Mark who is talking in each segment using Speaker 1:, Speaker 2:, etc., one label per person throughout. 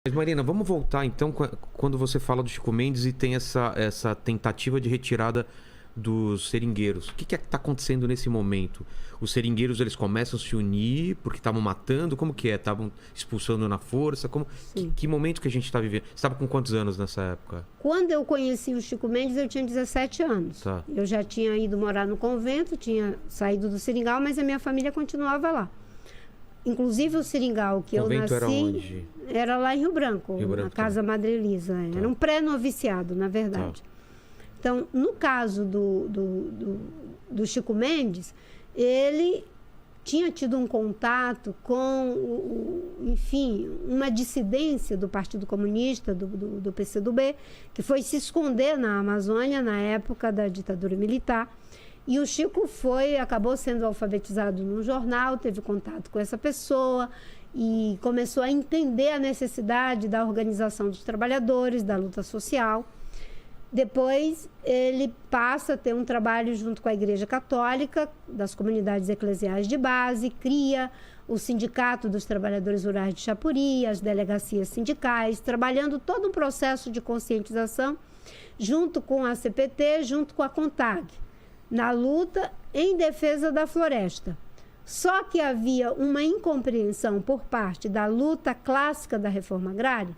Speaker 1: Mas, Marina, vamos voltar então quando você fala do Chico Mendes e tem essa tentativa de retirada dos seringueiros. O que está acontecendo nesse momento? Os seringueiros, eles começam a se unir porque estavam matando? Como que é? Estavam expulsando na força? Que momento que a gente está vivendo? Você estava com quantos anos nessa época?
Speaker 2: Quando eu conheci o Chico Mendes, eu tinha 17 anos.
Speaker 1: Tá.
Speaker 2: Eu já tinha ido morar no convento, tinha saído do Seringal, mas a minha família continuava lá. Inclusive o Seringal que eu nasci
Speaker 1: era onde?
Speaker 2: Era lá em Rio Branco, na Casa Madre Elisa.
Speaker 1: Tá.
Speaker 2: Era um pré-noviciado, na verdade.
Speaker 1: Tá.
Speaker 2: Então, no caso do Chico Mendes, ele tinha tido um contato com, enfim, uma dissidência do Partido Comunista, do PCdoB, que foi se esconder na Amazônia na época da ditadura militar. E o Chico acabou sendo alfabetizado num jornal, teve contato com essa pessoa e começou a entender a necessidade da organização dos trabalhadores, da luta social. Depois, ele passa a ter um trabalho junto com a Igreja Católica, das comunidades eclesiais de base, cria o Sindicato dos Trabalhadores Rurais de Chapuri, as delegacias sindicais, trabalhando todo um processo de conscientização junto com a CPT, junto com a CONTAG, na luta em defesa da floresta. Só que havia uma incompreensão por parte da luta clássica da reforma agrária,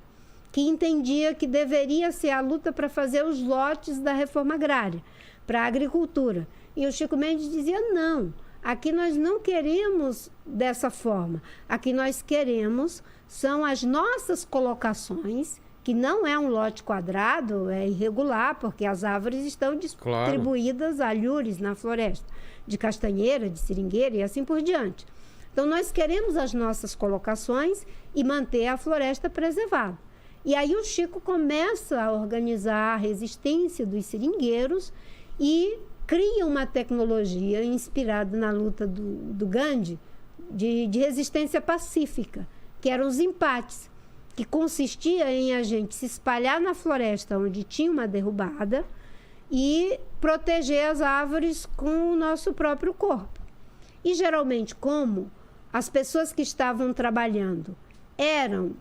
Speaker 2: que entendia que deveria ser a luta para fazer os lotes da reforma agrária, para a agricultura. E o Chico Mendes dizia, não, aqui nós não queremos dessa forma. Aqui nós queremos são as nossas colocações, que não é um lote quadrado, é irregular, porque as árvores estão distribuídas a alhures na floresta, de castanheira, de seringueira e assim por diante. Então, nós queremos as nossas colocações e manter a floresta preservada. E aí o Chico começa a organizar a resistência dos seringueiros e cria uma tecnologia inspirada na luta do Gandhi de resistência pacífica, que eram os empates, que consistia em a gente se espalhar na floresta onde tinha uma derrubada e proteger as árvores com o nosso próprio corpo. E geralmente, como as pessoas que estavam trabalhando eram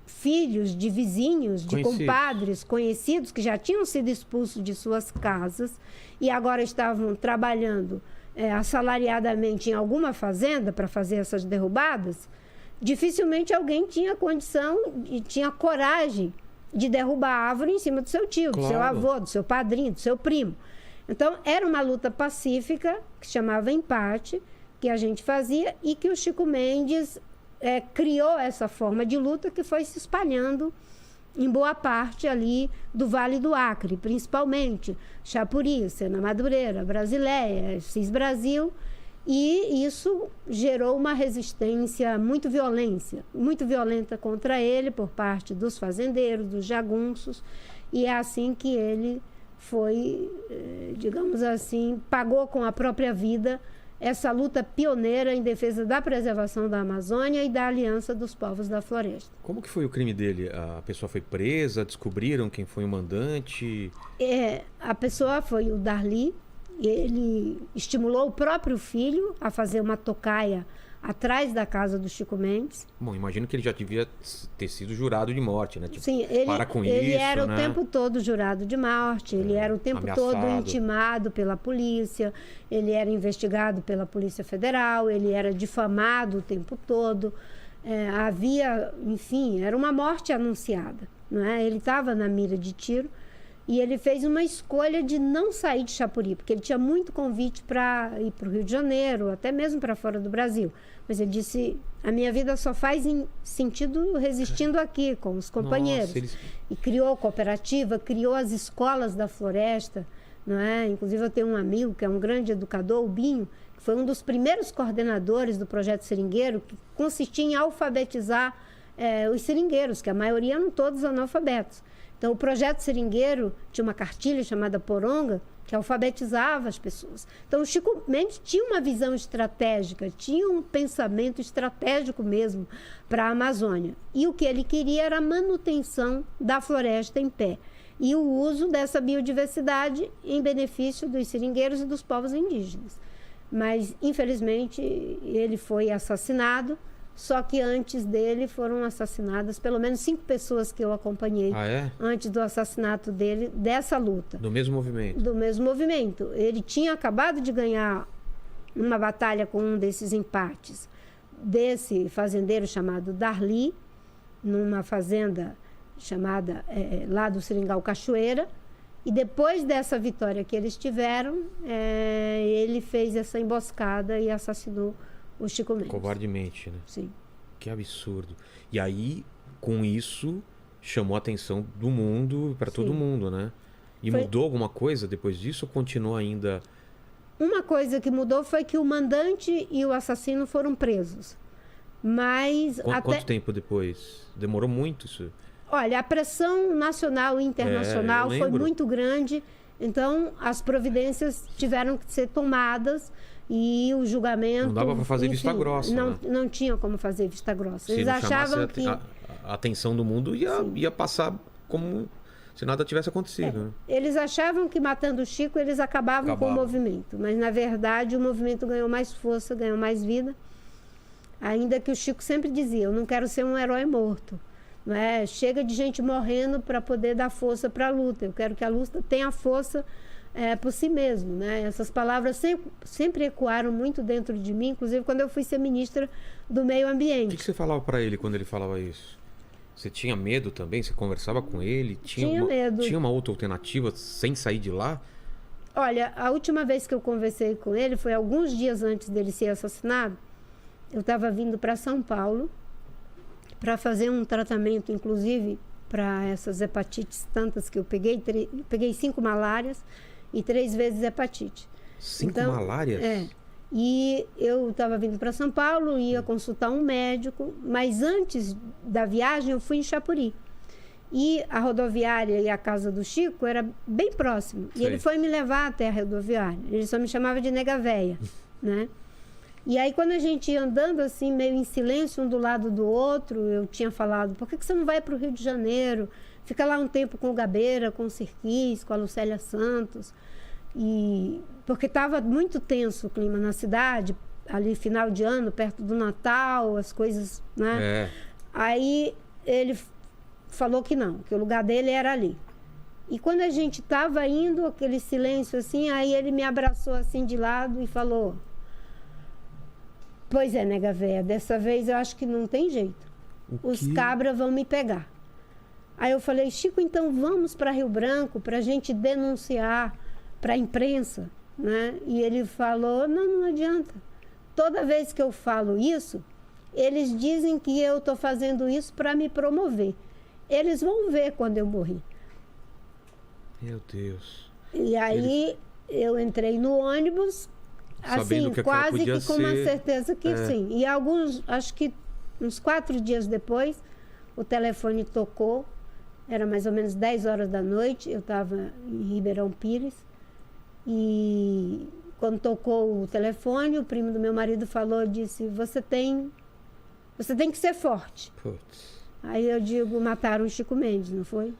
Speaker 2: filhos de vizinhos, de compadres, conhecidos, que já tinham sido expulsos de suas casas e agora estavam trabalhando assalariadamente em alguma fazenda para fazer essas derrubadas, dificilmente alguém tinha condição e tinha coragem de derrubar a árvore em cima do seu tio, do seu avô, do seu padrinho, do seu primo. Então, era uma luta pacífica, que se chamava empate, que a gente fazia e que o Chico Mendes criou essa forma de luta que foi se espalhando em boa parte ali do Vale do Acre, principalmente Chapuri, Sena Madureira, Brasileia, Cis Brasil. E isso gerou uma resistência muito violenta contra ele por parte dos fazendeiros, dos jagunços. E é assim que ele foi, digamos assim, pagou com a própria vida essa luta pioneira em defesa da preservação da Amazônia e da aliança dos povos da floresta.
Speaker 1: Como que foi o crime dele? A pessoa foi presa? Descobriram quem foi o mandante?
Speaker 2: A pessoa foi o Darli. Ele estimulou o próprio filho a fazer uma tocaia atrás da casa do Chico Mendes.
Speaker 1: Bom, imagino que ele já devia ter sido jurado de morte, né? Tipo,
Speaker 2: sim, ele era o tempo todo jurado de morte, ele era o tempo todo intimado pela polícia, ele era investigado pela Polícia Federal, ele era difamado o tempo todo. Havia, enfim, era uma morte anunciada, não é? Ele estava na mira de tiro. E ele fez uma escolha de não sair de Chapuri, porque ele tinha muito convite para ir para o Rio de Janeiro, até mesmo para fora do Brasil. Mas ele disse, a minha vida só faz sentido resistindo aqui, com os companheiros. Nossa, E criou cooperativa, criou as escolas da floresta, não é? Inclusive eu tenho um amigo que é um grande educador, o Binho, que foi um dos primeiros coordenadores do projeto Seringueiro, que consistia em alfabetizar os seringueiros, que a maioria eram todos analfabetos. Então, o projeto Seringueiro tinha uma cartilha chamada Poronga, que alfabetizava as pessoas. Então, o Chico Mendes tinha uma visão estratégica, tinha um pensamento estratégico mesmo para a Amazônia. E o que ele queria era a manutenção da floresta em pé e o uso dessa biodiversidade em benefício dos seringueiros e dos povos indígenas. Mas, infelizmente, ele foi assassinado só que antes dele foram assassinadas pelo menos 5 pessoas que eu acompanhei antes do assassinato dele, dessa luta.
Speaker 1: Do mesmo movimento?
Speaker 2: Do mesmo movimento. Ele tinha acabado de ganhar uma batalha com um desses empates, desse fazendeiro chamado Darli, numa fazenda chamada lá do Seringal Cachoeira, e depois dessa vitória que eles tiveram, ele fez essa emboscada e assassinou o Chico Mendes.
Speaker 1: Covardemente, né?
Speaker 2: Sim.
Speaker 1: Que absurdo. E aí, com isso, chamou a atenção do mundo para todo mundo, né? E mudou alguma coisa depois disso ou continua ainda...
Speaker 2: Uma coisa que mudou foi que o mandante e o assassino foram presos. Mas
Speaker 1: Quanto tempo depois? Demorou muito isso?
Speaker 2: Olha, a pressão nacional e internacional foi muito grande, então as providências tiveram que ser tomadas e o julgamento...
Speaker 1: Não dava para fazer vista grossa, né?
Speaker 2: Não tinha como fazer vista grossa. Eles achavam que...
Speaker 1: A atenção do mundo ia passar como se nada tivesse acontecido. Né?
Speaker 2: Eles achavam que matando o Chico eles acabavam com o movimento, mas na verdade o movimento ganhou mais força, ganhou mais vida, ainda que o Chico sempre dizia, eu não quero ser um herói morto. Não é? Chega de gente morrendo para poder dar força para a luta. Eu quero que a luta tenha força por si mesmo. Né? Essas palavras sempre ecoaram muito dentro de mim, inclusive quando eu fui ser ministra do Meio Ambiente.
Speaker 1: O que você falava para ele quando ele falava isso? Você tinha medo também? Você conversava com ele?
Speaker 2: Tinha medo.
Speaker 1: Tinha uma outra alternativa sem sair de lá?
Speaker 2: Olha, a última vez que eu conversei com ele foi alguns dias antes dele ser assassinado. Eu estava vindo para São Paulo para fazer um tratamento, inclusive, para essas hepatites tantas que eu peguei. Peguei 5 malárias e 3 vezes hepatite.
Speaker 1: 5 malárias?
Speaker 2: E eu estava vindo para São Paulo, ia consultar um médico, mas antes da viagem eu fui em Chapuri. E a rodoviária e a casa do Chico era bem próximo. E ele foi me levar até a rodoviária. Ele só me chamava de nega véia, né? E aí, quando a gente ia andando assim, meio em silêncio, um do lado do outro, eu tinha falado, por que você não vai para o Rio de Janeiro? Fica lá um tempo com o Gabeira, com o Sirquis, com a Lucélia Santos. Porque estava muito tenso o clima na cidade, ali final de ano, perto do Natal, as coisas, né? Aí ele falou que não, que o lugar dele era ali. E quando a gente estava indo, aquele silêncio assim, aí ele me abraçou assim de lado e falou... Pois é, nega véia, dessa vez eu acho que não tem jeito. Os cabras vão me pegar. Aí eu falei, Chico, então vamos para Rio Branco para a gente denunciar para a imprensa, né? E ele falou, não adianta. Toda vez que eu falo isso, eles dizem que eu estou fazendo isso para me promover. Eles vão ver quando eu morrer.
Speaker 1: Meu Deus.
Speaker 2: E aí eu entrei no ônibus... Assim, quase que com uma certeza que sim. E acho que uns 4 dias depois, o telefone tocou, era mais ou menos 10 horas da noite, eu estava em Ribeirão Pires, e quando tocou o telefone, o primo do meu marido disse, você tem que ser forte.
Speaker 1: Putz.
Speaker 2: Aí eu digo, mataram o Chico Mendes, não foi?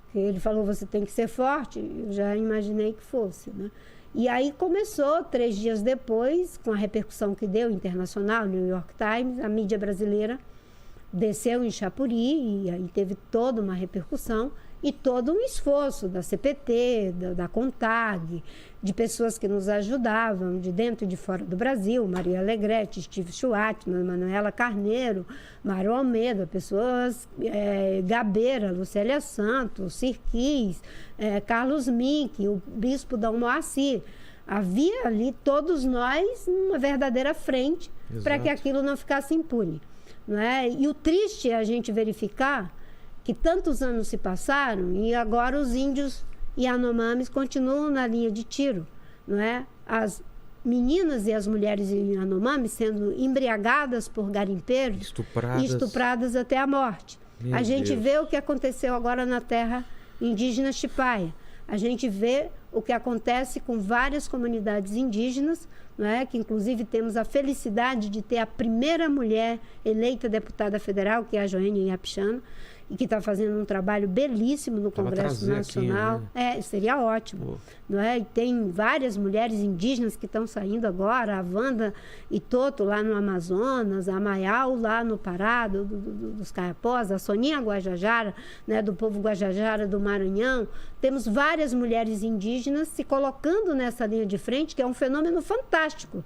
Speaker 2: Porque ele falou, você tem que ser forte, eu já imaginei que fosse, né? E aí começou, 3 dias depois, com a repercussão que deu internacional, New York Times, a mídia brasileira desceu em Chapuri e aí teve toda uma repercussão e todo um esforço da CPT, da CONTAG, de pessoas que nos ajudavam de dentro e de fora do Brasil, Maria Alegrete, Steve Schwartzman, Manuela Carneiro, Mário Almeida, pessoas, Gabeira, Lucélia Santos, Sirquis, Carlos Mink, o bispo Dom Moacir. Havia ali todos nós uma verdadeira frente para que aquilo não ficasse impune. Não é? E o triste é a gente verificar que tantos anos se passaram e agora os índios Yanomamis continuam na linha de tiro, não é? As meninas e as mulheres Yanomamis sendo embriagadas por garimpeiros e estupradas até a morte. A gente vê o que aconteceu agora na terra indígena Chipaia. A gente vê o que acontece com várias comunidades indígenas, não é? Que inclusive temos a felicidade de ter a primeira mulher eleita deputada federal, que é a Joênia Iapixana. e que está fazendo um trabalho belíssimo no Congresso Nacional. Aqui, né? Seria ótimo. Não é? E tem várias mulheres indígenas que estão saindo agora, a Wanda Itoto lá no Amazonas, a Mayau lá no Pará, dos Caiapós, a Soninha Guajajara, né, do povo Guajajara do Maranhão. Temos várias mulheres indígenas se colocando nessa linha de frente, que é um fenômeno fantástico.